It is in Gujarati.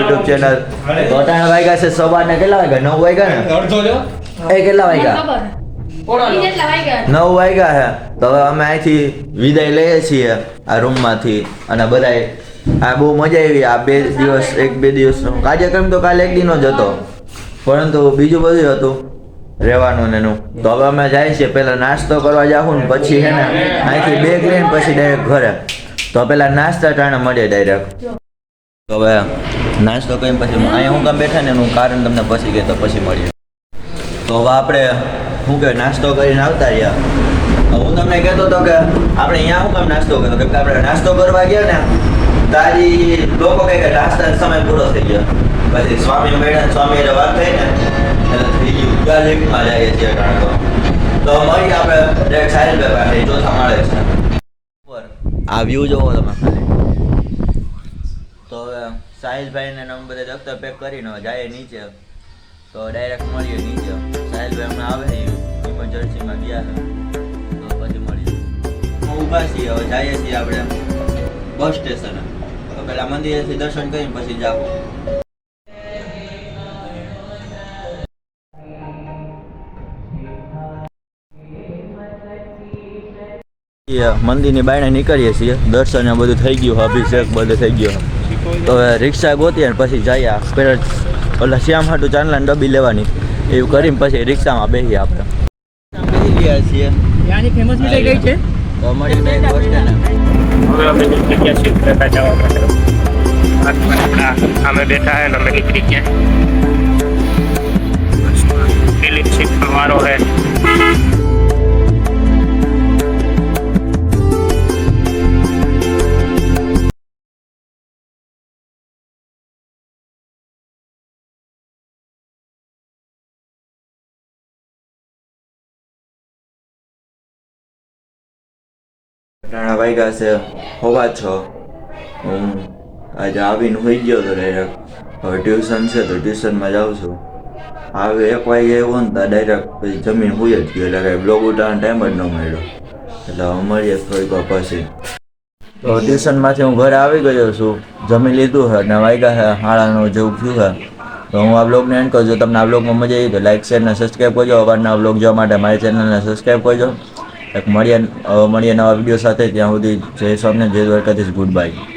YouTube channel. તો અટાણા વાગ્યા છે સવારના કેટલા વાગ્યા 9 વાગ્યા ને એ કેટલા વાગ્યા 9 વાગ્યા છે. તો હવે અમે અહીંથી વિદાય લઈએ છીએ આ રૂમમાંથી અને બધાય આ બહુ મજા આવી આ 1-2 દિવસનો કાર્યક્રમ. તો કાલે એક દિનનો જ હતો પરંતુ બીજું બધું હતું રહેવાનું ને એનું. તો હવે અમે જાય છીએ પહેલા નાસ્તો કરવા જાઉં ને પછી છે ને અહીંથી બેગ લઈને પછી ડાયરેક્ટ ઘરે. તો પહેલા નાસ્તા ટાણે મળીએ ડાયરેક્ટ. તો હવે નાસ્તો કરીને પછી અહીંયા હું કામ બેઠા ને એનું કારણ તમને પછી કહેતો પછી મળીએ. તો હવે આપણે શું કે નાસ્તો કરીને આવતા રહ્યા. હું તમને કહેતો હતો કે આપણે અહીંયા શું કામ નાસ્તો કર્યો કેમ કે આપણે નાસ્તો કરવા ગયા ને તારી લોકો કહે કે નાસ્તાનો સમય પૂરો થઈ ગયો. પછી સ્વામી મેળા સ્વામી વાત થઈ ને એટલે થઈ ગયું ગાર્લિકમાં જઈએ છીએ કારણ તો મળી આપણે ડાયરેક્ટ સાહિલભાઈ પાસે ચોથા માળે છે. આ વ્યૂ જોવો તમે ખાલી. તો હવે સાહિલભાઈને અમે બધા દફતર પેક કરીને જાય નીચે. તો ડાયરેક્ટ મળીએ નીચે. સાહિલભાઈ હમણાં આવે ઇમરજન્સીમાં ગયા છે તો પછી મળીએ. ઊભા છીએ હવે જઈએ છીએ આપણે બસ સ્ટેશને. પેલા મંદિરેથી દર્શન કરીને પછી જાવ. મંદિરની બાયણે નીકળીએ છીએ. દર્શન બધું થઈ ગયું, અભિષેક બધું થઈ ગયો. તો હવે રિક્ષા ગોતીએ ને પછી જઈએ. પેલા ઓલા શ્યામ હાટું ચાંદલાની ડબ્બી લેવાની એવું કરીને પછી રિક્ષામાં બેસીએ આપણે. બેસી ગયા છીએ. ત્યાંની ફેમસ મીઠાઈ કઈ છે? તો મળી બસ સ્ટેન્ડ. હવે અમે નીકળી ગયા છીએ જવા માટે. અમે બેઠા હે ને અમે નીકળી ગયા. દિલીપ સિંહ વારો હે. અટાણા વાગ્યા છે 6:15. હું આજે આવીને હોઈ ગયો તો ડાયરેક્ટ. હવે ટ્યુશન છે તો ટ્યુશનમાં જાઉં છું. હવે 1 વાગે આવ્યો ને તો ડાયરેક્ટ પછી જમીન હોઈ જ ગયો એટલે કાંઈ બ્લોગ ઉતારવાનો ટાઈમ જ ન મળ્યો. એટલે હવે મળીએ થોડીક વાર પછી. તો ટ્યુશનમાંથી હું ઘરે આવી ગયો છું. જમી લીધું છે અને વાગ્યા છે 9:30 જેવું થયું છે. તો હું આ બ્લોગને એન્ડ કરજો. તમને આ બ્લોગમાં મજા આવી તો લાઈક શેર અને સબસ્ક્રાઈબ કરજો. અવારના બ્લોગ જોવા માટે મારી ચેનલને સબસ્ક્રાઈબ કરજો. મળીએ નવા વિડીયો સાથે. ત્યાં સુધી જય સ્વામિનારાયણ, જય દ્વારકાધીશ, ગુડ બાય.